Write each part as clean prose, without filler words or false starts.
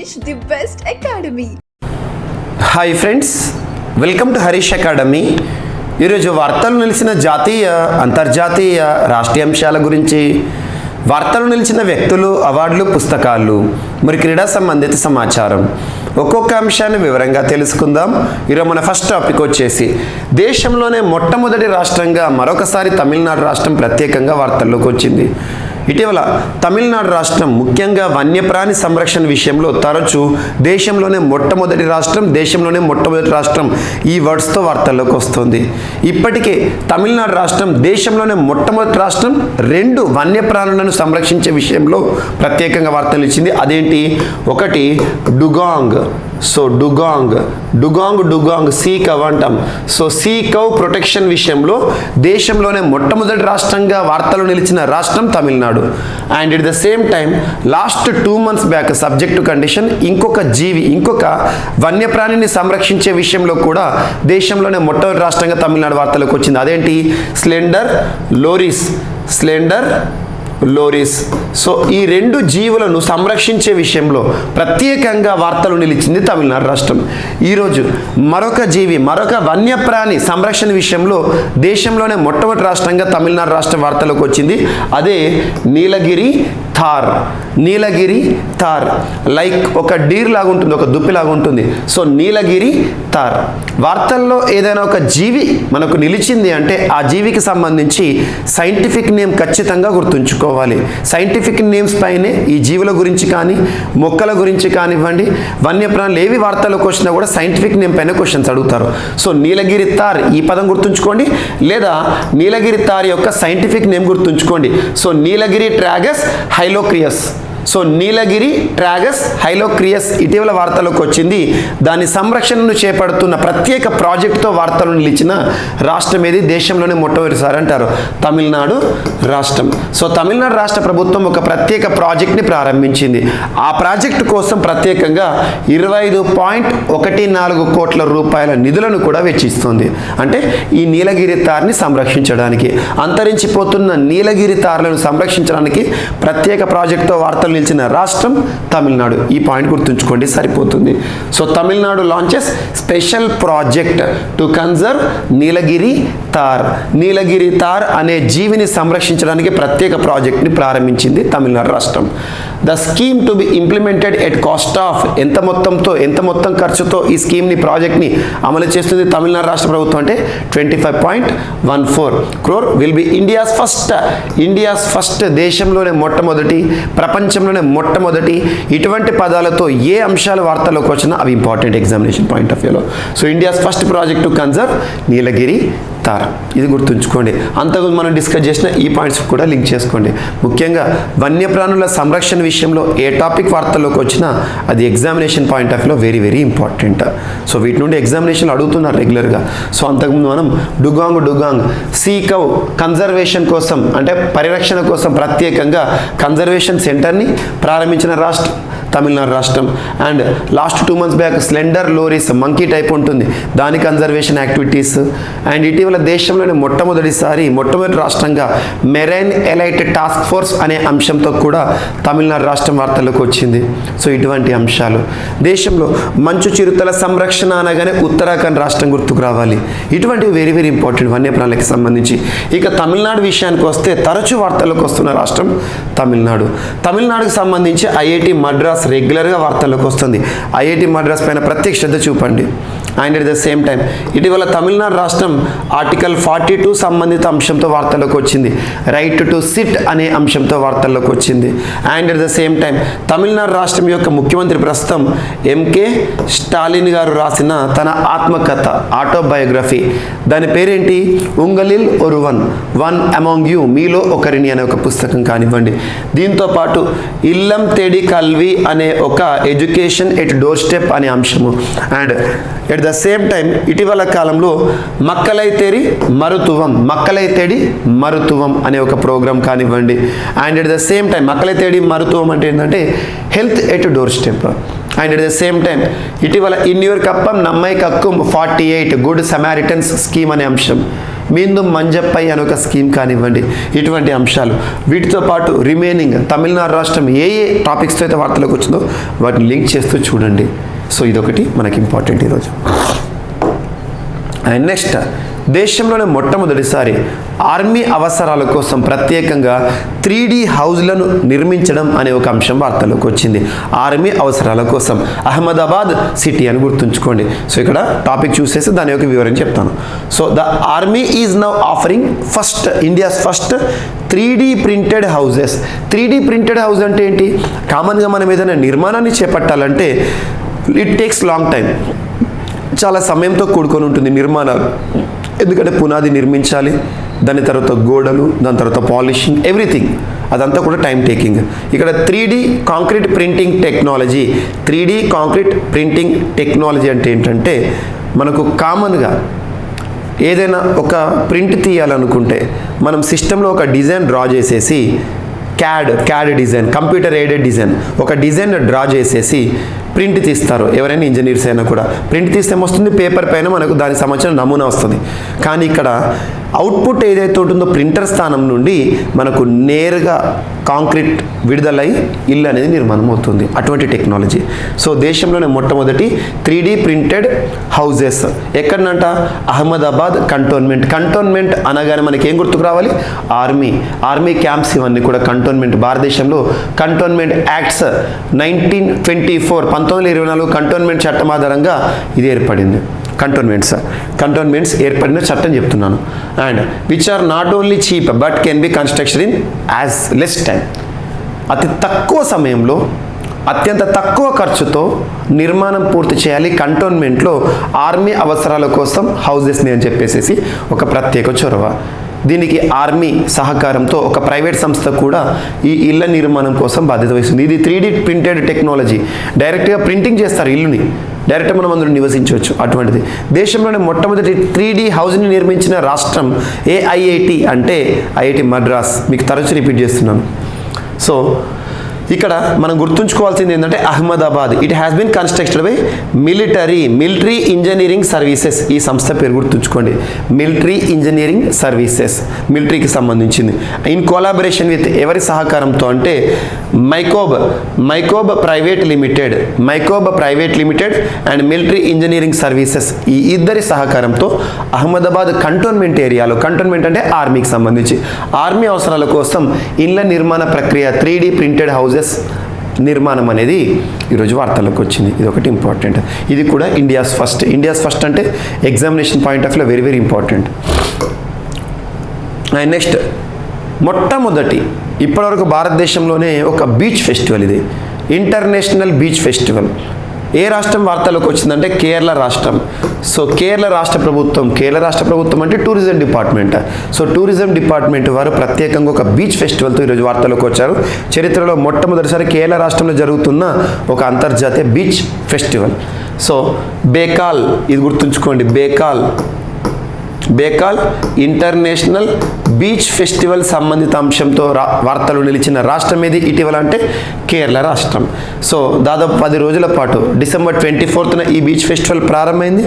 Harish, the best academy. Hi friends, welcome to Harish academy. ఈరోజు వార్తలు నిలిచిన జాతీయ అంతర్జాతీయ రాష్ట్రీయ అంశాల గురించి, వార్తలు నిలిచిన వ్యక్తులు, అవార్డులు, పుస్తకాలు, మరి క్రీడా సంబంధిత సమాచారం ఒక్కొక్క అంశాన్ని వివరంగా తెలుసుకుందాం. ఈరోజు మన ఫస్ట్ టాపిక్ వచ్చేసి దేశంలోనే మొట్టమొదటి రాష్ట్రంగా మరొకసారి తమిళనాడు రాష్ట్రం ప్రత్యేకంగా వార్తల్లోకి వచ్చింది. ఇటీవల తమిళనాడు రాష్ట్రం ముఖ్యంగా వన్యప్రాణి సంరక్షణ విషయంలో తరచూ దేశంలోనే మొట్టమొదటి రాష్ట్రం ఈ వర్డ్స్తో వార్తల్లోకి వస్తుంది. ఇప్పటికే తమిళనాడు రాష్ట్రం దేశంలోనే మొట్టమొదటి రాష్ట్రం 2 వన్యప్రాణులను సంరక్షించే విషయంలో ప్రత్యేకంగా వార్తలు ఇచ్చింది. అదేంటి? ఒకటి dugong. So dugong sea cow అంటాం. సో సీ కవ్ ప్రొటెక్షన్ విషయంలో దేశంలోనే మొట్టమొదటి రాష్ట్రంగా వార్తలు నిలిచిన రాష్ట్రం Tamil Nadu. And at the same time last 2 months back subject to condition ఇంకొక వన్యప్రాణిని సంరక్షించే విషయంలో కూడా దేశంలోనే మొట్టమొదటి రాష్ట్రంగా తమిళనాడు వార్తలకు వచ్చింది. అదేంటి? Slender lorries. సో ఈ 2 జీవులను సంరక్షించే విషయంలో ప్రత్యేకంగా వార్తలు నిలిచింది తమిళనాడు రాష్ట్రం. ఈరోజు మరొక వన్యప్రాణి సంరక్షణ విషయంలో దేశంలోనే మొట్టమొదటి రాష్ట్రంగా తమిళనాడు రాష్ట్రం వార్తలకు వచ్చింది. అదే నీలగిరి థార్. లైక్ ఒక డీర్ లాగా ఉంటుంది, ఒక దుప్పి లాగా ఉంటుంది. సో నీలగిరి థార్ వార్తల్లో ఏదైనా ఒక జీవి మనకు నిలిచింది అంటే ఆ జీవికి సంబంధించి సైంటిఫిక్ నేమ్ ఖచ్చితంగా గుర్తుంచుకోవాలి. సైంటిఫిక్ నేమ్స్ పైనే ఈ జీవుల గురించి కానీ, మొక్కల గురించి కానివ్వండి, వన్యప్రాణులు ఏవి వార్తల్లోకి వచ్చినా కూడా సైంటిఫిక్ నేమ్ పైన క్వశ్చన్స్ అడుగుతారు. సో నీలగిరి థార్ ఈ పదం గుర్తుంచుకోండి, లేదా నీలగిరి థార్ యొక్క సైంటిఫిక్ నేమ్ గుర్తుంచుకోండి. సో నీలగిరి ట్రాగస్ హైలోక్రియస్ ఇటీవల వార్తలోకి వచ్చింది. దాని సంరక్షణను చేపడుతున్న ప్రత్యేక ప్రాజెక్టుతో వార్తలు నిలిచిన రాష్ట్రం ఏది? దేశంలోనే మొట్టమొదటిసారి అంటారు తమిళనాడు రాష్ట్రం. సో తమిళనాడు రాష్ట్ర ప్రభుత్వం ఒక ప్రత్యేక ప్రాజెక్ట్ని ప్రారంభించింది. ఆ ప్రాజెక్టు కోసం ప్రత్యేకంగా 25.14 కోట్ల రూపాయల నిధులను కూడా వెచ్చిస్తుంది. అంటే ఈ నీలగిరి తార్ని సంరక్షించడానికి, అంతరించిపోతున్న నీలగిరి తార్లను సంరక్షించడానికి ప్రత్యేక ప్రాజెక్టుతో వార్తలు నిలిచిన రాష్ట్రం తమిళనాడు. ఈ పాయింట్ గుర్తుంచుకోండి, సరిపోతుంది. So Tamil Nadu launches special project to conserve Nilgiri tahr అనే జీవిని సంరక్షించడానికి ప్రత్యేక ప్రాజెక్ట్ని ప్రారంభించింది తమిళనాడు రాష్ట్రం. The scheme to be implemented at cost of ఎంత మొత్తం ఖర్చుతో ఈ స్కీమ్ని ప్రాజెక్ట్ని అమలు చేస్తుంది తమిళనాడు రాష్ట్ర ప్రభుత్వం అంటే 25.14 crore will be India's first దేశంలోనే మొట్టమొదటి, ప్రపంచంలోనే మొట్టమొదటి. ఇటువంటి పదాలతో ఏ అంశాలు వార్తల్లోకి వచ్చినా అవి ఇంపార్టెంట్ ఎగ్జామినేషన్ పాయింట్ ఆఫ్ వ్యూలో. So India's first project to conserve Nilgiri tahr, ఇది గుర్తుంచుకోండి. అంతకుముందు మనం డిస్కస్ చేసిన ఈ పాయింట్స్ కూడా లింక్ చేసుకోండి. ముఖ్యంగా వన్యప్రాణుల సంరక్షణ విషయంలో ఏ టాపిక్ వార్తల్లోకి వచ్చినా అది ఎగ్జామినేషన్ పాయింట్ ఆఫ్ వ్యూలో వెరీ వెరీ ఇంపార్టెంట్. సో వీటి నుండి ఎగ్జామినేషన్లు అడుగుతున్నారు రెగ్యులర్గా. సో అంతకుముందు మనం డుగాంగ్ సీ కవ్ కన్జర్వేషన్ కోసం, అంటే పరిరక్షణ కోసం ప్రత్యేకంగా కన్జర్వేషన్ సెంటర్ని ప్రారంభించిన రాష్ట్రం తమిళనాడు రాష్ట్రం. And last 2 months back slender loris monkey type ఉంటుంది, దాని కన్జర్వేషన్ యాక్టివిటీస్. అండ్ ఇటీవల దేశంలోని మొట్టమొదటి రాష్ట్రంగా మెరైన్ ఎలైట్ టాస్క్ ఫోర్స్ అనే అంశంతో కూడా తమిళనాడు రాష్ట్రం వార్తల్లోకి వచ్చింది. సో ఇటువంటి అంశాలు. దేశంలో మంచు చిరుతల సంరక్షణ అనగానే ఉత్తరాఖండ్ రాష్ట్రం గుర్తుకు రావాలి. ఇటువంటివి వెరీ వెరీ ఇంపార్టెంట్ వన్యప్రాణులకి సంబంధించి. ఇక తమిళనాడు విషయానికి వస్తే తరచూ వార్తల్లోకి వస్తున్న రాష్ట్రం తమిళనాడుకు సంబంధించి ఐఐటి మద్రాస్ రెగ్యులర్గా వార్తల్లోకి వస్తుంది. ఐఐటి మద్రాస్ పైన ప్రత్యేక శ్రద్ధ చూపండి. And at the same time ఇటీవల తమిళనాడు రాష్ట్రం ఆర్టికల్ 42 సంబంధిత అంశంతో వార్తల్లోకి వచ్చింది. రైట్ టు సిట్ అనే అంశంతో వార్తల్లోకి వచ్చింది. And at the same time Tamil Nadu రాష్ట్రం యొక్క ముఖ్యమంత్రి ప్రస్తుతం ఎంకే స్టాలిన్ గారు రాసిన తన ఆత్మకథ ఆటోబయోగ్రఫీ, దాని పేరేంటి? ఉంగలిల్ ఒరువన్, వన్ అమాంగ్ యూ, మీలో ఒకరిని అనే ఒక పుస్తకం కానివ్వండి. దీంతో పాటు ఇల్లం తేడి కల్వి అనే ఒక ఎడ్యుకేషన్ ఎట్ డోర్ స్టెప్ అనే అంశము. And at the same time ఇటీవల కాలంలో మక్కలై తేడి మరుతువం అనే ఒక ప్రోగ్రామ్ కానివ్వండి. And at the same time Makkalai Thedi Maruthuvam అంటే ఏంటంటే health at doorstep. And at the same time ఇటీవల Innuyir Kappom Nammai Kaakkum 48 good samaritans scheme అనే అంశం, మీందు మంజప్పై అనే ఒక స్కీమ్ కానివ్వండి, ఇటువంటి అంశాలు. వీటితో పాటు రిమైనింగ్ తమిళనాడు రాష్ట్రం ఏ టాపిక్స్తో అయితే వార్తలకు వచ్చిందో వాటిని లింక్ చేస్తూ చూడండి. సో ఇదొకటి మనకి ఇంపార్టెంట్ ఈరోజు. అండ్ నెక్స్ట్, దేశంలోనే మొట్టమొదటిసారి ఆర్మీ అవసరాల కోసం ప్రత్యేకంగా 3D హౌజ్లను నిర్మించడం అనే ఒక అంశం వార్తలోకి వచ్చింది. ఆర్మీ అవసరాల కోసం అహ్మదాబాద్ సిటీ అని గుర్తుంచుకోండి. సో ఇక్కడ టాపిక్ చూసేసి దాని యొక్క వివరణ చెప్తాను. So the army is now offering India's first 3D printed houses. 3D printed house అంటే ఏంటి? కామన్గా మనం ఏదైనా నిర్మాణాన్ని చేపట్టాలంటే ఇట్ టేక్స్ లాంగ్ టైం, చాలా సమయంతో కూడుకొని ఉంటుంది నిర్మాణాలు. ఎందుకంటే పునాది నిర్మించాలి, దాని తర్వాత గోడలు, దాని తర్వాత పాలిషింగ్, ఎవ్రీథింగ్, అదంతా కూడా టైం టేకింగ్. ఇక్కడ 3D concrete printing technology. 3D concrete printing technology అంటే ఏంటంటే, మనకు కామన్గా ఏదైనా ఒక ప్రింట్ తీయాలనుకుంటే మనం సిస్టంలో ఒక డిజైన్ డ్రా చేసేసి CAD design, computer aided design, ఒక డిజైన్ డ్రా చేసేసి ప్రింట్ తీస్తారు. ఎవరైనా ఇంజనీర్స్ అయినా కూడా ప్రింట్ తీస్తే ఏమొస్తుంది, పేపర్ పైన మనకు దానికి సంబంధించిన నమూనా వస్తుంది. కానీ ఇక్కడ అవుట్పుట్ ఏదైతే ఉంటుందో ప్రింటర్ స్థానం నుండి మనకు నేరుగా కాంక్రీట్ విడుదలై ఇల్లు అనేది నిర్మాణం అవుతుంది. అటువంటి టెక్నాలజీ. సో దేశంలోనే మొట్టమొదటి 3D ప్రింటెడ్ హౌజెస్ ఎక్కడనంట? అహ్మదాబాద్ కంటోన్మెంట్. కంటోన్మెంట్ అనగానే మనకి ఏం గుర్తుకు రావాలి? ఆర్మీ క్యాంప్స్, ఇవన్నీ కూడా కంటోన్మెంట్. భారతదేశంలో కంటోన్మెంట్ యాక్ట్స్ 1924 కంటోన్మెంట్ చట్టం ఆధారంగా ఇది ఏర్పడింది. కంటోన్మెంట్స్ ఏర్పడిన చట్టం చెప్తున్నాను. And which are not only cheap but can be construction in as less time. అతి తక్కువ సమయంలో అత్యంత తక్కువ ఖర్చుతో నిర్మాణం పూర్తి చేయాలి కంటోన్మెంట్లో ఆర్మీ అవసరాల కోసం హౌజెస్ని అని చెప్పేసి ఒక ప్రత్యేక చొరవ. దీనికి ఆర్మీ సహకారంతో ఒక ప్రైవేట్ సంస్థ కూడా ఈ ఇళ్ల నిర్మాణం కోసం బాధ్యత వహిస్తుంది. ఇది 3D ప్రింటెడ్ టెక్నాలజీ. డైరెక్ట్గా ప్రింటింగ్ చేస్తారు ఇల్లుని, డైరెక్ట్ మనం అందులో నివసించవచ్చు. అటువంటిది దేశంలోనే మొట్టమొదటి 3D హౌస్ని నిర్మించిన రాష్ట్రం ఐఐటి అంటే ఐఐటి మద్రాస్. మీకు తరచు రిపీట్ చేస్తున్నాను. సో ఇక్కడ మనం గుర్తుంచుకోవాల్సింది ఏంటంటే Ahmedabad, it has been constructed by military engineering services. ఈ సంస్థ పేరు గుర్తుంచుకోండి, మిలిటరీ ఇంజనీరింగ్ సర్వీసెస్, మిలిటరీకి సంబంధించింది. ఇన్ కొలాబరేషన్ విత్ ఎవరి సహకారంతో అంటే Micob private limited and military engineering services, ఈ ఇద్దరి సహకారంతో అహ్మదాబాద్ కంటోన్మెంట్ ఏరియాలో, కంటోన్మెంట్ అంటే ఆర్మీకి సంబంధించి, ఆర్మీ అవసరాల కోసం ఇళ్ల నిర్మాణ ప్రక్రియ 3D ప్రింటెడ్ హౌజెస్ నిర్మాణం అనేది ఈరోజు వార్తలకు వచ్చింది. ఇది ఒకటి ఇంపార్టెంట్. ఇది కూడా ఇండియాస్ ఫస్ట్ అంటే examination point of view very very important. And next, మొట్టమొదటి ఇప్పటివరకు భారతదేశంలోనే ఒక బీచ్ ఫెస్టివల్, ఇది ఇంటర్నేషనల్ బీచ్ ఫెస్టివల్. ఏ రాష్ట్రం వార్తలోకి వచ్చిందంటే కేరళ రాష్ట్రం. సో కేరళ రాష్ట్ర ప్రభుత్వం అంటే tourism department. So tourism department వారు ప్రత్యేకంగా ఒక బీచ్ ఫెస్టివల్తో ఈరోజు వార్తలోకి వచ్చారు. చరిత్రలో మొట్టమొదటిసారి కేరళ రాష్ట్రంలో జరుగుతున్న ఒక అంతర్జాతీయ బీచ్ ఫెస్టివల్. సో బేకాల్, ఇది గుర్తుంచుకోండి, బేకాల్ ఇంటర్నేషనల్ బీచ్ ఫెస్టివల్ సంబంధిత అంశంతో వార్తలు నిలిచిన రాష్ట్రం ఏది ఇటీవల అంటే కేరళ రాష్ట్రం. సో దాదాపు 10 రోజుల పాటు డిసెంబర్ 24న ఈ బీచ్ ఫెస్టివల్ ప్రారంభమైంది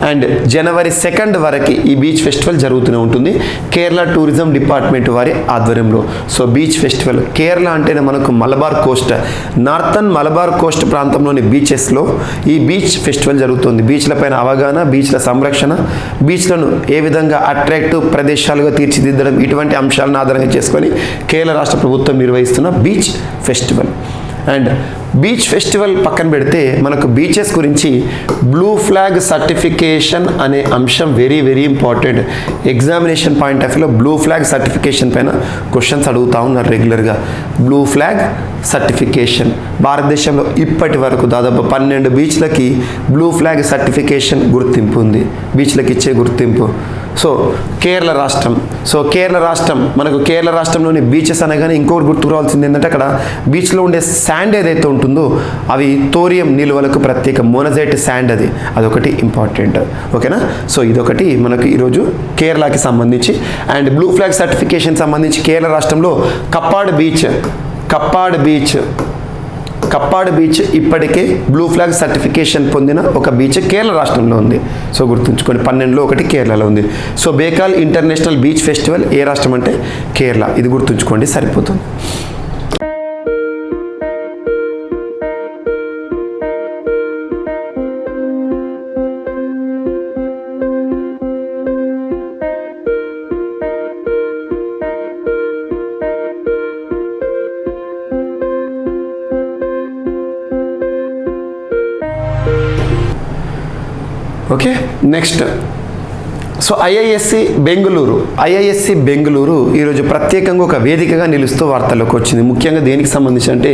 అండ్ జనవరి 2 వరకు ఈ బీచ్ ఫెస్టివల్ జరుగుతూనే ఉంటుంది కేరళ టూరిజం డిపార్ట్మెంట్ వారి ఆధ్వర్యంలో. సో బీచ్ ఫెస్టివల్, కేరళ అంటేనే మనకు Malabar Coast, northern Malabar Coast ప్రాంతంలోని బీచెస్లో ఈ బీచ్ ఫెస్టివల్ జరుగుతుంది. బీచ్లపైన అవగాహన, బీచ్ల సంరక్షణ, బీచ్లను ఏ విధంగా అట్రాక్టివ్ ప్రదేశాలుగా తీర్చిదిద్దడం, ఇటువంటి అంశాలను ఆధారంగా చేసుకొని కేరళ రాష్ట్ర ప్రభుత్వం నిర్వహిస్తున్న beach festival. And beach festival పక్కన పెడితే మనకు బీచెస్ గురించి బ్లూ ఫ్లాగ్ సర్టిఫికేషన్ అనే అంశం very very important. Examination point of వ్యూలో బ్లూ ఫ్లాగ్ సర్టిఫికేషన్ పైన క్వశ్చన్స్ అడుగుతూ ఉన్నారు రెగ్యులర్గా. బ్లూ ఫ్లాగ్ సర్టిఫికేషన్, భారతదేశంలో ఇప్పటి వరకు దాదాపు 12 బీచ్లకి బ్లూ ఫ్లాగ్ సర్టిఫికేషన్ గుర్తింపు ఉంది, బీచ్లకి ఇచ్చే గుర్తింపు. సో కేరళ రాష్ట్రం మనకు కేరళ రాష్ట్రంలోని బీచెస్ అనగానే ఇంకొకటి గుర్తుకు రావాల్సింది ఏంటంటే అక్కడ బీచ్లో ఉండే శాండ్ ఏదైతే ఉంటుందో అవి తోరియం నిల్వలకు ప్రత్యేక మోనజైట్ శాండ్, అదొకటి ఇంపార్టెంట్. ఓకేనా? సో ఇదొకటి మనకు ఈరోజు కేరళకి సంబంధించి. అండ్ బ్లూ ఫ్లాగ్ సర్టిఫికేషన్ సంబంధించి కేరళ రాష్ట్రంలో కప్పాడ్ బీచ్ కప్పాడు బీచ్ ఇప్పటికే బ్లూ ఫ్లాగ్ సర్టిఫికేషన్ పొందిన ఒక బీచ్ కేరళ రాష్ట్రంలో ఉంది. సో గుర్తుంచుకోండి, 12లో ఒకటి కేరళలో ఉంది. సో బేకాల్ ఇంటర్నేషనల్ బీచ్ ఫెస్టివల్ ఏ రాష్ట్రం అంటే కేరళ. ఇది గుర్తుంచుకోండి, సరిపోతుంది. Okay, next. So IISc Bengaluru ఈరోజు ప్రత్యేకంగా ఒక వేదికగా నిలుస్తూ వార్తల్లోకి వచ్చింది. ముఖ్యంగా దేనికి సంబంధించి అంటే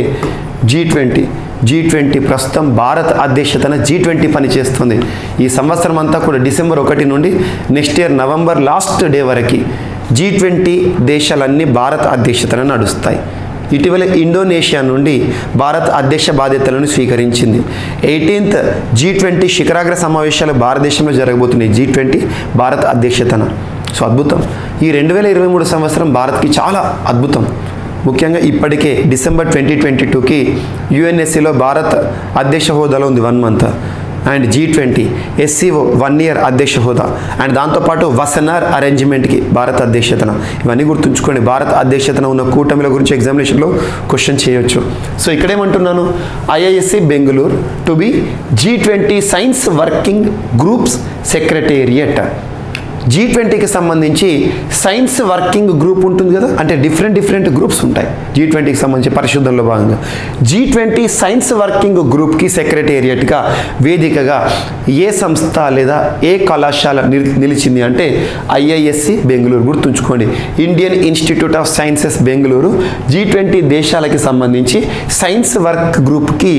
G20 ప్రస్తుతం భారత్ అధ్యక్షతన G20 పనిచేస్తుంది. ఈ సంవత్సరం అంతా కూడా డిసెంబర్ 1 నుండి next year November last day వరకు G20 దేశాలన్నీ భారత్ అధ్యక్షతన నడుస్తాయి. ఇటీవల ఇండోనేషియా నుండి భారత్ అధ్యక్ష బాధ్యతలను స్వీకరించింది. 18th G20 శిఖరాగ్ర సమావేశాలు భారతదేశంలో జరగబోతున్నాయి. G20 భారత్ అధ్యక్షతన. సో అద్భుతం. ఈ 2023 సంవత్సరం భారత్కి చాలా అద్భుతం. ముఖ్యంగా ఇప్పటికే డిసెంబర్ 2022కి UNSCలో భారత్ అధ్యక్ష హోదాలో ఉంది 1 month. And G20 SCO 1 year అధ్యక్ష హోదా. అండ్ దాంతోపాటు వసనార్ అరేంజ్మెంట్కి భారత అధ్యక్షతన. ఇవన్నీ గుర్తుంచుకోండి. భారత అధ్యక్షతన ఉన్న కూటమిల గురించి ఎగ్జామినేషన్లో క్వశ్చన్ చేయొచ్చు. సో ఇక్కడేమంటున్నాను, IISc Bengaluru to be G20 science working groups secretariat. G20కి సంబంధించి సైన్స్ వర్కింగ్ గ్రూప్ ఉంటుంది కదా, అంటే డిఫరెంట్ గ్రూప్స్ ఉంటాయి G20కి సంబంధించి పరిశుద్ధంలో భాగంగా. G20 సైన్స్ వర్కింగ్ గ్రూప్కి సెక్రటేరియట్గా వేదికగా ఏ సంస్థ లేదా ఏ కళాశాల నిలిచింది అంటే ఐఐఎస్సి బెంగళూరు. గుర్తుంచుకోండి, Indian institute of sciences Bengaluru G20 దేశాలకి సంబంధించి సైన్స్ వర్క్ గ్రూప్కి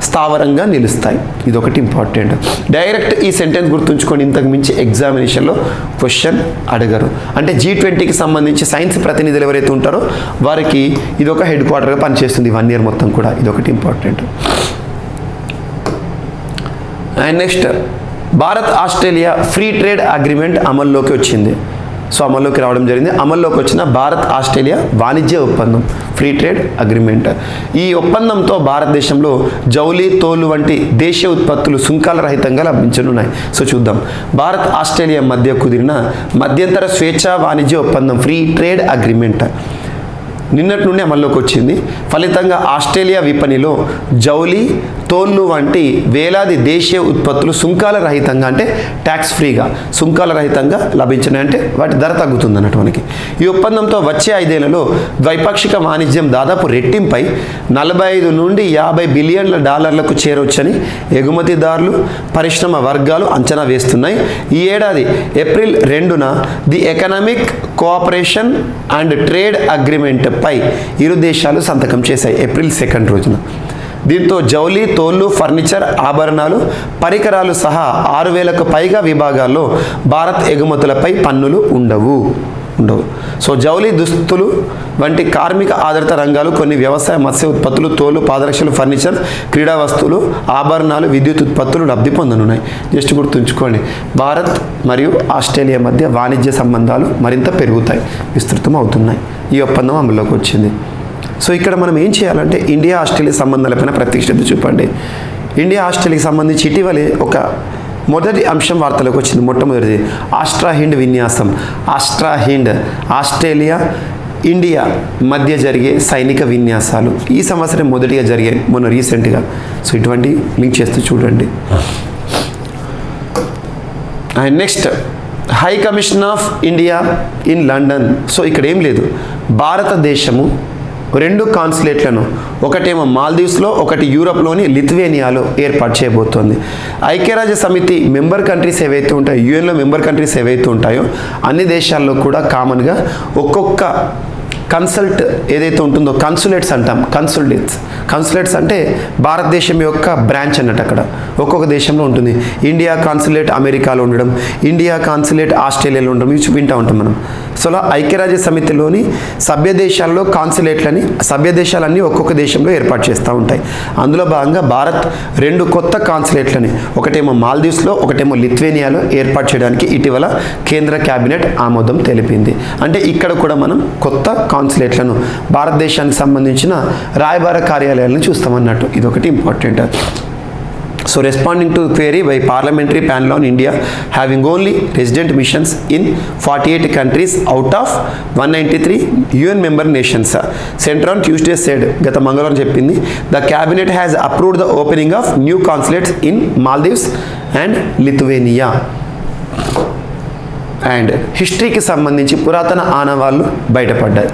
స్థావరంగా నిలుస్తాయి. ఇది ఒకటి ఇంపార్టెంట్. డైరెక్ట్ ఈ సెంటెన్స్ గుర్తుంచుకొని, ఇంతకు మించి ఎగ్జామినేషన్లో క్వశ్చన్ అడగరు. అంటే G20కి సంబంధించి సైన్స్ ప్రతినిధులు ఎవరైతే ఉంటారో వారికి ఇది ఒక హెడ్ క్వార్టర్గా పనిచేస్తుంది 1 year మొత్తం కూడా. ఇది ఒకటి important. And next, Bharat Australia free trade agreement అమల్లోకి వచ్చింది. సో అమల్లోకి రావడం జరిగింది. అమల్లోకి వచ్చిన భారత్ ఆస్ట్రేలియా వాణిజ్య ఒప్పందం, ఫ్రీ ట్రేడ్ అగ్రిమెంట్. ఈ ఒప్పందంతో భారతదేశంలో జౌలి, తోలు వంటి దేశీయ ఉత్పత్తులు సుంకాల రహితంగా లభించనున్నాయి. సో చూద్దాం. భారత్ ఆస్ట్రేలియా మధ్య కుదిరిన మధ్యంతర స్వేచ్ఛా వాణిజ్య ఒప్పందం ఫ్రీ ట్రేడ్ అగ్రిమెంట్ నిన్నటి నుండి అమల్లోకి వచ్చింది. ఫలితంగా ఆస్ట్రేలియా విపణిలో జౌలి, తోళ్ళు వంటి వేలాది దేశీయ ఉత్పత్తులు సుంకాల రహితంగా, అంటే ట్యాక్స్ ఫ్రీగా సుంకాల రహితంగా లభించినాయి. అంటే వాటి ధర తగ్గుతుంది అన్నట్టు మనకి. ఈ ఒప్పందంతో వచ్చే 5 ఏళ్లలో ద్వైపాక్షిక వాణిజ్యం దాదాపు రెట్టింపై 45 నుండి 50 బిలియన్ల డాలర్లకు చేరవచ్చని ఎగుమతిదారులు, పరిశ్రమ వర్గాలు అంచనా వేస్తున్నాయి. ఈ ఏడాది ఏప్రిల్ 2న the economic cooperation and trade agreement పై ఇరు దేశాలు సంతకం చేశాయి ఏప్రిల్ 2 రోజున. దీంతో జౌలి, తోళ్ళు, ఫర్నిచర్, ఆభరణాలు, పరికరాలు సహా 6,000కు పైగా విభాగాల్లో భారత్ ఎగుమతులపై పన్నులు ఉండవు. సో జౌలి, దుస్తులు వంటి కార్మిక ఆధారిత రంగాలు, కొన్ని వ్యవసాయ, మత్స్య ఉత్పత్తులు, తోలు, పాదరక్షలు, ఫర్నిచర్, క్రీడా వస్తువులు, ఆభరణాలు, విద్యుత్ ఉత్పత్తులు లబ్ధి పొందనున్నాయి. జస్ట్ గుర్తుంచుకోండి, భారత్ మరియు ఆస్ట్రేలియా మధ్య వాణిజ్య సంబంధాలు మరింత పెరుగుతాయి, విస్తృతం అవుతున్నాయి. ఈ ఒప్పందం అమల్లోకి వచ్చింది. సో ఇక్కడ మనం ఏం చేయాలంటే ఇండియా ఆస్ట్రేలియా సంబంధాలపైన ప్రత్యేక శ్రద్ధ చూపండి. ఇండియా ఆస్ట్రేలియాకి సంబంధించి ఇటీవలే ఒక మొదటి అంశం వార్తలోకి వచ్చింది. మొట్టమొదటిది ఆస్ట్రాహిండ్ విన్యాసం. ఆస్ట్రాహిండ్ ఆస్ట్రేలియా, ఇండియా మధ్య జరిగే సైనిక విన్యాసాలు ఈ సంవత్సరం మొదటిగా జరిగాయి, మొన్న రీసెంట్గా. సో ఇటువంటి లింక్ చేస్తూ చూడండి. And next, high commission of India in London. So ఇక్కడ ఏం లేదు, భారతదేశము 2 కాన్సులేట్లను, ఒకటేమో మాల్దీవ్స్లో, ఒకటి యూరప్లోని లిథువేనియాలో ఏర్పాటు చేయబోతోంది. ఐక్యరాజ్య సమితి మెంబర్ కంట్రీస్ ఏవైతే ఉంటాయో, యుఎన్లో మెంబర్ కంట్రీస్ ఏవైతే ఉంటాయో అన్ని దేశాల్లో కూడా కామన్గా ఒక్కొక్క కన్సల్ట్ ఏదైతే ఉంటుందో, కన్సులేట్స్ అంటాం. కన్సులేట్స్ అంటే భారతదేశం యొక్క బ్రాంచ్ అన్నట్టు. అక్కడ ఒక్కొక్క దేశంలో ఉంటుంది. ఇండియా కాన్సులేట్ అమెరికాలో ఉండడం, ఇండియా కాన్సులేట్ ఆస్ట్రేలియాలో ఉండడం, ఇవి వింటూ ఉంటాం మనం. సో ఐక్యరాజ్య సమితిలోని సభ్య దేశాల్లో కాన్సులేట్లని సభ్య దేశాలన్నీ ఒక్కొక్క దేశంలో ఏర్పాటు చేస్తూ ఉంటాయి. అందులో భాగంగా భారత్ 2 కొత్త కాన్సులేట్లని ఒకటేమో మాల్దీవ్స్లో ఒకటేమో లిథువేనియాలో ఏర్పాటు చేయడానికి ఇటీవల కేంద్ర కేబినెట్ ఆమోదం తెలిపింది. అంటే ఇక్కడ కూడా మనం కొత్త కాన్సులేట్లను భారతదేశానికి సంబంధించిన రాయబార కార్యాలయాలను చూస్తామన్నట్టు. ఇదొకటి important. So responding to query by parliamentary panel on India having only resident missions in 48 countries out of 193 UN member nations, Centre on Tuesday said, gata mangalam cheppindi, the cabinet has approved the opening of new consulates in Maldives and Lithuania. And హిస్టరీకి సంబంధించి పురాతన ఆనవాళ్ళు బయటపడ్డాయి.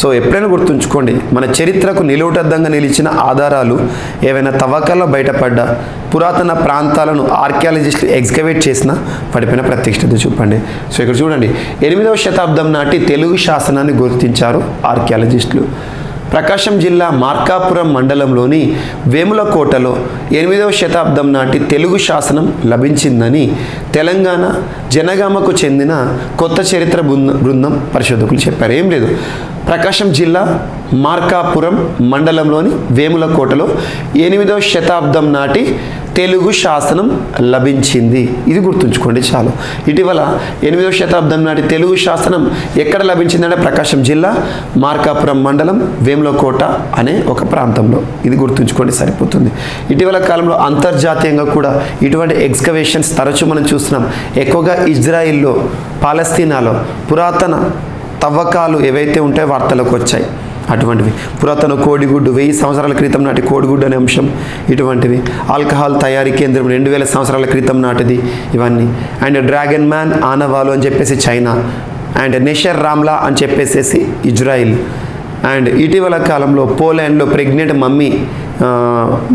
So ఎప్పుడైనా గుర్తుంచుకోండి, మన చరిత్రకు నిలువుటద్దంగా నిలిచిన ఆధారాలు ఏవైనా తవ్వకాల్లో బయటపడ్డా పురాతన ప్రాంతాలను ఆర్కియాలజిస్టులు ఎక్స్కవేట్ చేసిన పడిపోయిన ప్రత్యక్షత చూపండి. సో ఇక్కడ చూడండి, 8వ శతాబ్దం నాటి తెలుగు శాసనాన్ని గుర్తించారు ఆర్కియాలజిస్టులు. ప్రకాశం జిల్లా మార్కాపురం మండలంలోని వేములకోటలో 8వ శతాబ్దం నాటి తెలుగు శాసనం లభించిందని తెలంగాణ జనగామకు చెందిన కొత్త చరిత్ర బృందం పరిశోధకులు చెప్పారు. ఏం లేదు, ప్రకాశం జిల్లా మార్కాపురం మండలంలోని వేములకోటలో 8వ శతాబ్దం నాటి తెలుగు శాసనం లభించింది. ఇది గుర్తుంచుకోండి చాలు. ఇటీవల 8వ శతాబ్దం నాటి తెలుగు శాసనం ఎక్కడ లభించిందంటే ప్రకాశం జిల్లా మార్కాపురం మండలం వేములకోట అనే ఒక ప్రాంతంలో. ఇది గుర్తుంచుకోండి సరిపోతుంది. ఇటీవల కాలంలో అంతర్జాతీయంగా కూడా ఇటువంటి ఎక్స్కవేషన్స్ తరచూ మనం చూస్తున్నాం. ఎక్కువగా ఇజ్రాయిల్లో, పాలస్తీనాలో పురాతన తవ్వకాలు ఏవైతే ఉంటాయో వార్తలకు వచ్చాయి. అటువంటివి పురాతన కోడిగుడ్డు 1000 సంవత్సరాల క్రితం నాటి కోడిగుడ్డు అనే అంశం, ఇటువంటివి ఆల్కహాల్ తయారీ కేంద్రం 2000 సంవత్సరాల క్రితం నాటిది ఇవన్నీ. అండ్ డ్రాగన్ మ్యాన్ ఆనవాలు అని చెప్పేసి చైనా, అండ్ నెషర్ రామ్లా అని చెప్పేసి ఇజ్రాయిల్. అండ్ ఇటీవల కాలంలో పోలాండ్లో ప్రెగ్నెంట్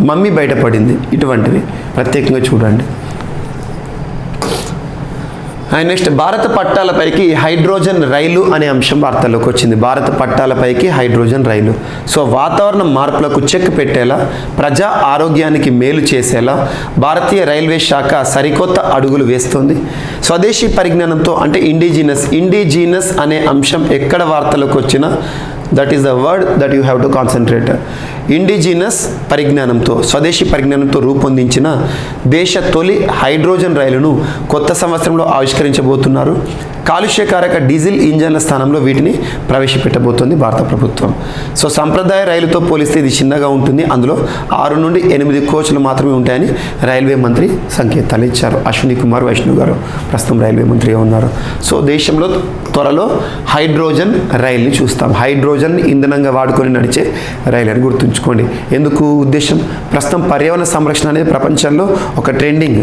మమ్మీ బయటపడింది. ఇటువంటివి ప్రత్యేకంగా చూడండి. అండ్ నెక్స్ట్, భారత పట్టాలపైకి హైడ్రోజన్ రైలు అనే అంశం వార్తల్లోకి వచ్చింది. భారత పట్టాలపైకి హైడ్రోజన్ రైలు. సో వాతావరణ మార్పులకు చెక్ పెట్టేలా, ప్రజా ఆరోగ్యానికి మేలు చేసేలా భారతీయ రైల్వే శాఖ సరికొత్త అడుగులు వేస్తుంది. స్వదేశీ పరిజ్ఞానంతో అంటే ఇండిజీనస్ అనే అంశం ఎక్కడ వార్తలకు వచ్చినా that is the word that you have to concentrate. Indigenous పరిజ్ఞానంతో, స్వదేశీ పరిజ్ఞానంతో రూపొందించిన దేశ తొలి హైడ్రోజన్ రైలును కొత్త సంవత్సరంలో ఆవిష్కరించబోతున్నారు. కాలుష్యకారక డీజిల్ ఇంజన్ల స్థానంలో వీటిని ప్రవేశపెట్టబోతోంది భారత ప్రభుత్వం. సో సంప్రదాయ రైలుతో పోలిస్తే ఇది చిన్నగా ఉంటుంది. అందులో 6 నుండి 8 కోచ్లు మాత్రమే ఉంటాయని రైల్వే మంత్రి సంకేతాలు ఇచ్చారు. అశ్విని కుమార్ వైష్ణవ్ గారు ప్రస్తుతం రైల్వే మంత్రిగా ఉన్నారు. సో దేశంలో త్వరలో హైడ్రోజన్ రైలుని చూస్తాం. హైడ్రోజన్ ఇంధనంగా వాడుకొని నడిచే రైలు అని గుర్తుంచుకోండి. ఎందుకు ఉద్దేశం? ప్రస్తుతం పర్యావరణ సంరక్షణ అనేది ప్రపంచంలో ఒక ట్రెండింగ్.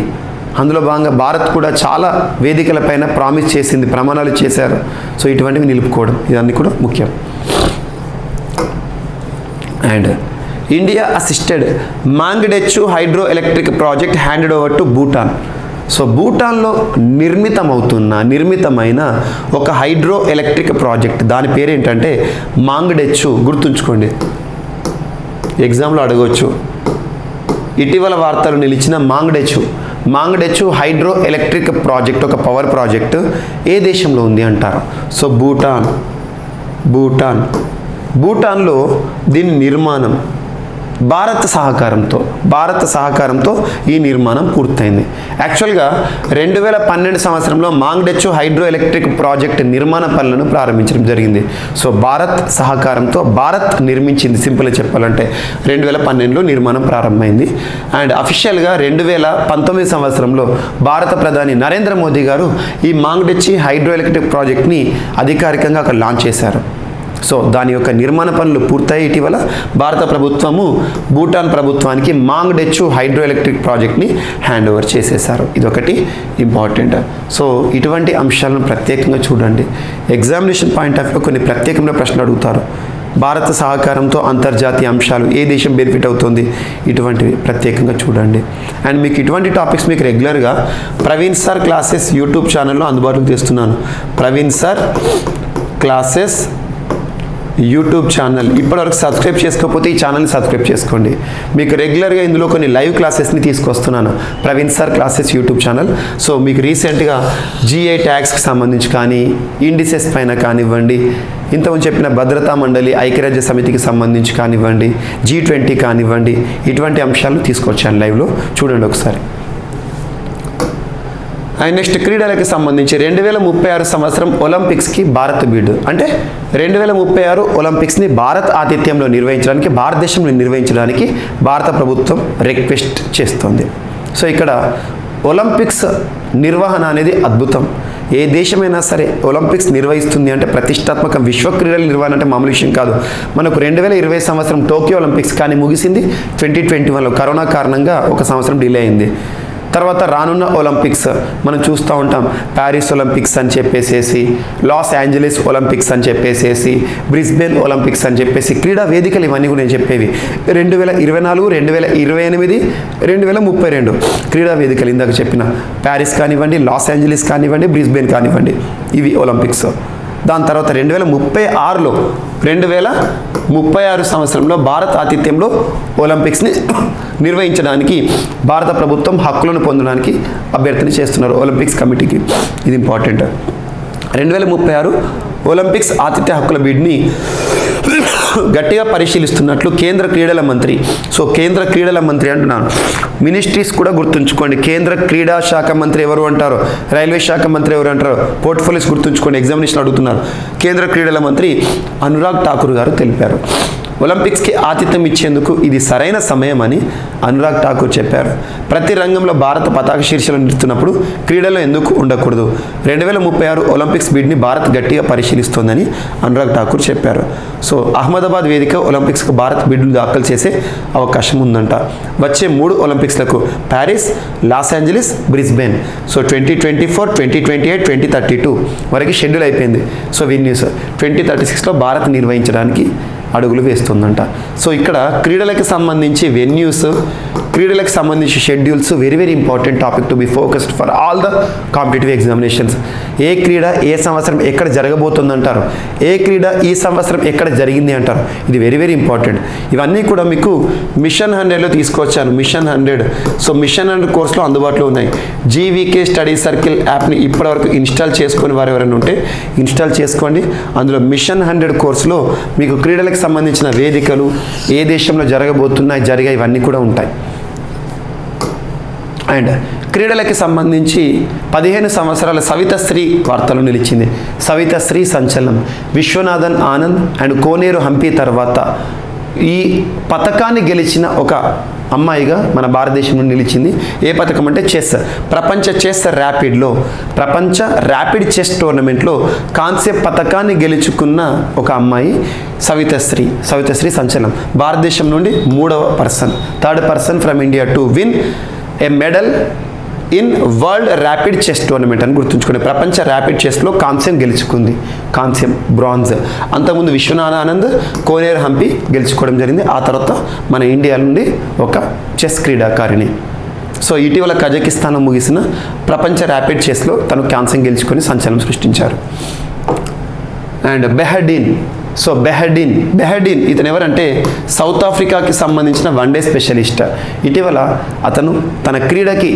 అందులో భాగంగా భారత్ కూడా చాలా వేదికలపైన ప్రామిస్ చేసింది, ప్రమాణాలు చేశారు. సో ఇటువంటివి నిలుపుకోవడం ఇవన్నీ కూడా ముఖ్యం. And India assisted Mangdechhu hydro electric project handed over to Bhutan. So భూటాన్లో నిర్మితమైన ఒక హైడ్రో ఎలక్ట్రిక్ ప్రాజెక్ట్, దాని పేరు ఏంటంటే మాంగ్డెచ్చు. గుర్తుంచుకోండి, ఎగ్జామ్లో అడగవచ్చు. ఇటీవల వార్తలు నిలిచిన మాంగ్డెచ్చు హైడ్రో ఎలక్ట్రిక్ ప్రాజెక్ట్, ఒక పవర్ ప్రాజెక్ట్ ఏ దేశంలో ఉంది అంటారు. సో భూటాన్లో దీని నిర్మాణం భారత సహకారంతో ఈ నిర్మాణం పూర్తయింది. యాక్చువల్గా 2012 సంవత్సరంలో మాంగ్డెచ్చు హైడ్రో ఎలక్ట్రిక్ ప్రాజెక్ట్ నిర్మాణ పనులను ప్రారంభించడం జరిగింది. సో భారత్ సహకారంతో భారత్ నిర్మించింది. సింపుల్గా చెప్పాలంటే 2012లో నిర్మాణం ప్రారంభమైంది. అండ్ అఫీషియల్గా 2019 సంవత్సరంలో భారత ప్రధాని నరేంద్ర మోదీ గారు ఈ మాంగ్డెచ్చి హైడ్రో ఎలక్ట్రిక్ ప్రాజెక్ట్ని అధికారికంగా అక్కడ లాంచ్ చేశారు. సో దాని యొక్క నిర్మాణ పనులు పూర్తయి ఇటీవల భారత ప్రభుత్వము భూటాన్ ప్రభుత్వానికి మాంగ్డెచ్చు హైడ్రో ఎలక్ట్రిక్ ప్రాజెక్ట్ని హ్యాండ్ ఓవర్ చేసేశారు. ఇదొకటి ఇంపార్టెంట్. సో ఇటువంటి అంశాలను ప్రత్యేకంగా చూడండి. ఎగ్జామినేషన్ పాయింట్ ఆఫ్ వ్యూ కొన్ని ప్రత్యేకమైన ప్రశ్నలు అడుగుతారు. భారత సహకారంతో అంతర్జాతీయ అంశాలు, ఏ దేశం బెనిఫిట్ అవుతుంది, ఇటువంటివి ప్రత్యేకంగా చూడండి. అండ్ మీకు ఇటువంటి టాపిక్స్ మీకు రెగ్యులర్గా ప్రవీణ్ సార్ క్లాసెస్ యూట్యూబ్ ఛానల్లో అందుబాటులోకి తెస్తున్నాను. Praveen sir classes YouTube channel. ఇప్పటివరకు సబ్స్క్రైబ్ చేసుకోకపోతే ఈ ఛానల్ని సబ్స్క్రైబ్ చేసుకోండి. మీకు రెగ్యులర్గా ఇందులో కొన్ని లైవ్ క్లాసెస్ని తీసుకొస్తున్నాను, Praveen sir classes YouTube channel. So మీకు రీసెంట్గా GI ట్యాక్స్కి సంబంధించి కానీ, ఇండిసెస్ పైన కానివ్వండి, ఇంతకుముందు చెప్పిన భద్రతా మండలి, ఐక్యరాజ్య సమితికి సంబంధించి కానివ్వండి, G20 కానివ్వండి, ఇటువంటి అంశాలు తీసుకొచ్చాను లైవ్లో, చూడండి ఒకసారి. అండ్ నెక్స్ట్ క్రీడలకి సంబంధించి 2036 సంవత్సరం ఒలింపిక్స్కి భారత్ బిడ్. అంటే 2036 ఒలింపిక్స్ని భారత్ ఆతిథ్యంలో నిర్వహించడానికి, భారతదేశంలో నిర్వహించడానికి భారత ప్రభుత్వం రిక్వెస్ట్ చేస్తుంది. సో ఇక్కడ ఒలింపిక్స్ నిర్వహణ అనేది అద్భుతం. ఏ దేశమైనా సరే ఒలింపిక్స్ నిర్వహిస్తుంది అంటే ప్రతిష్టాత్మక విశ్వ క్రీడల నిర్వహణ అంటే మామూలు విషయం కాదు. మనకు 2020 సంవత్సరం టోక్యో ఒలింపిక్స్ కానీ ముగిసింది 2021లో కరోనా కారణంగా ఒక సంవత్సరం డిలే అయింది. తర్వాత రానున్న ఒలింపిక్స్ మనం చూస్తూ ఉంటాం, ప్యారిస్ ఒలింపిక్స్ అని చెప్పేసేసి, లాస్ ఏంజలీస్ ఒలింపిక్స్ అని చెప్పేసేసి, బ్రిస్బేన్ ఒలింపిక్స్ అని చెప్పేసి క్రీడా వేదికలు ఇవన్నీ కూడా నేను చెప్పేవి 2024, 2028, 2032 క్రీడా వేదికలు. ఇందాక చెప్పిన ప్యారిస్ కానివ్వండి, లాస్ ఏంజలీస్ కానివ్వండి, బ్రిస్బేన్ కానివ్వండి, ఇవి ఒలింపిక్స్. దాని తర్వాత 2036 సంవత్సరంలో భారత ఆతిథ్యంలో ఒలింపిక్స్ని నిర్వహించడానికి భారత ప్రభుత్వం హక్కులను పొందడానికి అభ్యర్థన చేస్తున్నారు ఒలింపిక్స్ కమిటీకి. ఇది ఇంపార్టెంట్. 2036 ఒలింపిక్స్ ఆతిథ్య హక్కుల బిడ్ని గట్టిగా పరిశీలిస్తున్నట్లు కేంద్ర క్రీడల మంత్రి. సో కేంద్ర క్రీడల మంత్రి అంటున్నాను, మినిస్ట్రీస్ కూడా గుర్తుంచుకోండి. కేంద్ర క్రీడా శాఖ మంత్రి ఎవరు అంటారు, రైల్వే శాఖ మంత్రి ఎవరు అంటారు, పోర్ట్ఫోలియోస్ గుర్తుంచుకోండి, ఎగ్జామినేషన్ అడుగుతున్నారు. కేంద్ర క్రీడల మంత్రి అనురాగ్ ఠాకూర్ గారు తెలిపారు. ఒలింపిక్స్కి ఆతిథ్యం ఇచ్చేందుకు ఇది సరైన సమయం అని అనురాగ్ ఠాకూర్ చెప్పారు. ప్రతి రంగంలో భారత పతాక శీర్షికలు నిలుస్తున్నప్పుడు క్రీడలో ఎందుకు ఉండకూడదు? 2036 ఒలింపిక్స్ బిడ్ని భారత్ గట్టిగా పరిశీలిస్తోందని అనురాగ్ ఠాకూర్ చెప్పారు. సో అహ్మదాబాద్ వేదిక ఒలింపిక్స్కు భారత్ బిడ్లు దాఖలు చేసే అవకాశం ఉందంట. వచ్చే 3 ఒలింపిక్స్లకు Paris, Los Angeles, Brisbane. So 2024, 2028, 2032 వరకు షెడ్యూల్ అయిపోయింది. సో విన్యూస్ 2036లో భారత్ నిర్వహించడానికి అడుగులు వేస్తుందంట. సో ఇక్కడ క్రీడలకు సంబంధించి వెన్యూస్, క్రీడలకు సంబంధించి schedules very very important topic to be focused for all the competitive examinations. ఏ క్రీడ ఏ సంవత్సరం ఎక్కడ జరగబోతుంది అంటారు, ఏ క్రీడ ఈ సంవత్సరం ఎక్కడ జరిగింది అంటారు. ఇది వెరీ వెరీ ఇంపార్టెంట్. ఇవన్నీ కూడా మీకు మిషన్ 100లో తీసుకొచ్చాను. మిషన్ 100. సో మిషన్ 100 కోర్సులో అందుబాటులో ఉన్నాయి. GVK స్టడీ సర్కిల్ యాప్ని ఇప్పటివరకు ఇన్స్టాల్ చేసుకుని వారు ఎవరైనా ఉంటే ఇన్స్టాల్ చేసుకోండి. అందులో మిషన్ 100 కోర్సులో మీకు క్రీడలకు సంబంధించిన వేదికలు, ఏ దేశంలో జరగబోతున్నాయి, జరిగాయి, ఇవన్నీ కూడా ఉంటాయి. అండ్ క్రీడలకి సంబంధించి 15 సంవత్సరాల సవితశ్రీ వార్తలు నిలిచింది. సవితశ్రీ సంచలనం. విశ్వనాథన్ ఆనంద్ అండ్ కోనేరు హంపి తర్వాత ఈ పథకాన్ని గెలిచిన ఒక అమ్మాయిగా మన భారతదేశం నుండి నిలిచింది. ఏ పథకం అంటే చెస్. ప్రపంచ ర్యాపిడ్ చెస్ టోర్నమెంట్లో కాంస్య పథకాన్ని గెలుచుకున్న ఒక అమ్మాయి సవితశ్రీ సంచలనం. భారతదేశం నుండి third person from India to win a medal in world rapid chess tournament అని గుర్తుంచుకోండి. ప్రపంచ ర్యాపిడ్ చెస్లో కాంస్యం గెలుచుకుంది. బ్రాంజ్. అంతకుముందు విశ్వనాథ్ ఆనంద్, కోనేరు హంపి గెలుచుకోవడం జరిగింది. ఆ తర్వాత మన ఇండియా నుండి ఒక చెస్ క్రీడాకారిణి. సో ఇటీవల కజకిస్తాన్లో ముగిసిన ప్రపంచ ర్యాపిడ్ చెస్లో తను కాంస్యం గెలుచుకొని సంచలనం సృష్టించారు. అండ్ బెహర్డీన్ ఇతను ఎవరంటే సౌత్ ఆఫ్రికాకి సంబంధించిన వన్డే స్పెషలిస్ట్. ఇటీవల అతను తన క్రీడకి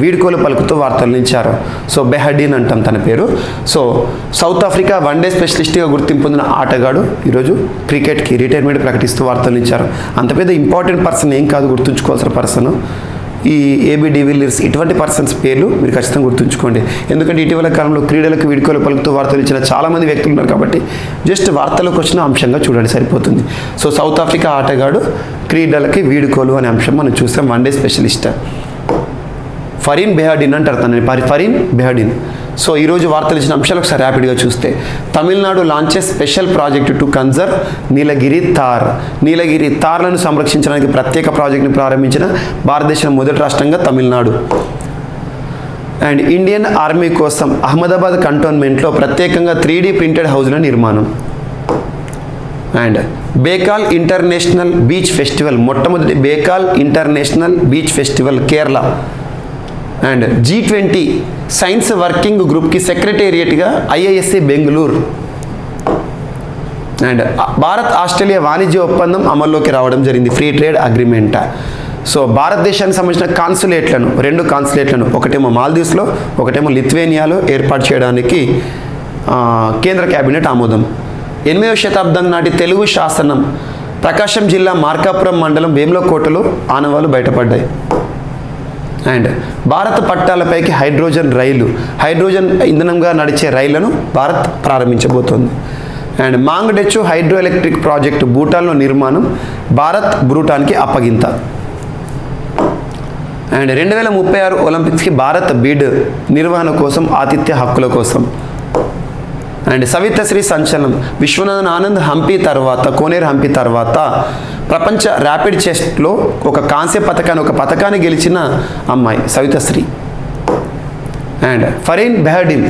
వీడ్కోలు పలుకుతూ వార్తలు నిలిచారు. సో బెహర్డీన్ అంటాం తన పేరు. సో సౌత్ ఆఫ్రికా వన్డే స్పెషలిస్ట్గా గుర్తింపు పొందిన ఆటగాడు ఈరోజు క్రికెట్కి రిటైర్మెంట్ ప్రకటిస్తూ వార్తలు నిలిచారు. అంత పెద్ద ఇంపార్టెంట్ పర్సన్ ఏం కాదు, గుర్తుంచుకోవాల్సిన పర్సన్. ఈ AB డివిలియర్స్ ఇటువంటి పర్సన్స్ పేర్లు మీరు ఖచ్చితంగా గుర్తుంచుకోండి. ఎందుకంటే ఇటీవల కాలంలో క్రీడలకు వీడ్కోలు పలుకుతూ వార్తలు ఇచ్చిన చాలామంది వ్యక్తులు ఉన్నారు కాబట్టి జస్ట్ వార్తలకు వచ్చిన అంశంగా చూడండి సరిపోతుంది. సో సౌత్ ఆఫ్రికా ఆటగాడు క్రీడలకి వీడ్కోలు అనే అంశం మనం చూస్తాం. వన్డే స్పెషలిస్ట్ ఫరీన్ బెహర్డీన్ అంటారు తనని, ఫరీన్ బెహర్డీన్. సో ఈరోజు వార్తలు ఇచ్చిన అంశాలు ఒకసారి ర్యాపిడ్గా చూస్తే, Tamil Nadu launches special project to conserve Nilgiri తార్లను సంరక్షించడానికి ప్రత్యేక ప్రాజెక్టుని ప్రారంభించిన భారతదేశం మొదటి రాష్ట్రంగా తమిళనాడు. అండ్ ఇండియన్ ఆర్మీ కోసం అహ్మదాబాద్ కంటోన్మెంట్లో ప్రత్యేకంగా 3D ప్రింటెడ్ హౌజ్ల నిర్మాణం. And Bekal international beach festival, మొట్టమొదటి Bekal international beach festival Kerala. And G20 science working గ్రూప్కి సెక్రటేరియట్గా IISc Bengaluru. And Bharat Australia వాణిజ్య ఒప్పందం అమల్లోకి రావడం జరిగింది, ఫ్రీ ట్రేడ్ అగ్రిమెంట్. సో భారతదేశానికి సంబంధించిన కాన్సులేట్లను, 2 కాన్సులేట్లను, ఒకటేమో మాల్దీవ్స్లో, ఒకటేమో లిథువేనియాలో ఏర్పాటు చేయడానికి కేంద్ర కేబినెట్ ఆమోదం. 8వ శతాబ్దం నాటి తెలుగు శాసనం, ప్రకాశం జిల్లా మార్కాపురం మండలం వేములకోటలో ఆనవాలు బయటపడ్డాయి. అండ్ భారత పట్టాలపైకి హైడ్రోజన్ ఇంధనంగా నడిచే రైళ్లను భారత్ ప్రారంభించబోతోంది. And Mangdechhu hydro electric project భూటాన్లో నిర్మాణం, భారత్ భూటాన్కి అప్పగింత. అండ్ 2036 ఒలింపిక్స్కి భారత్ బిడ్ నిర్వహణ కోసం, ఆతిథ్య హక్కుల కోసం. అండ్ సవితశ్రీ సంచలనం, విశ్వనాథన్ ఆనంద్ కోనేరు హంపి తర్వాత ప్రపంచ ర్యాపిడ్ చెస్ట్లో ఒక కాంస్య పథకాన్ని గెలిచిన అమ్మాయి సవితశ్రీ. అండ్ ఫరీన్ బెహర్డిన్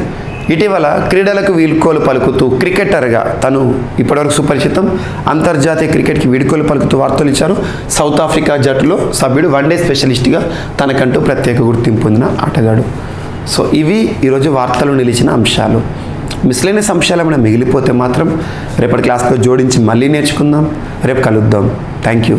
ఇటీవల క్రీడలకు వీడ్కోలు పలుకుతూ క్రికెటర్గా తను ఇప్పటివరకు సుపరిచితం, అంతర్జాతీయ క్రికెట్కి వీడ్కోలు పలుకుతూ వార్తలు ఇచ్చారు. సౌత్ ఆఫ్రికా జట్టులో సభ్యుడు, వన్డే స్పెషలిస్ట్గా తనకంటూ ప్రత్యేక గుర్తింపు పొందిన ఆటగాడు. సో ఇవి ఈరోజు వార్తలు నిలిచిన అంశాలు. మిస్లేనియస్ అంశాలు ఏమైనా మిగిలిపోతే మాత్రం రేపటి క్లాస్లో జోడించి మళ్ళీ నేర్చుకుందాం. రేపు కలుద్దాం. Thank you.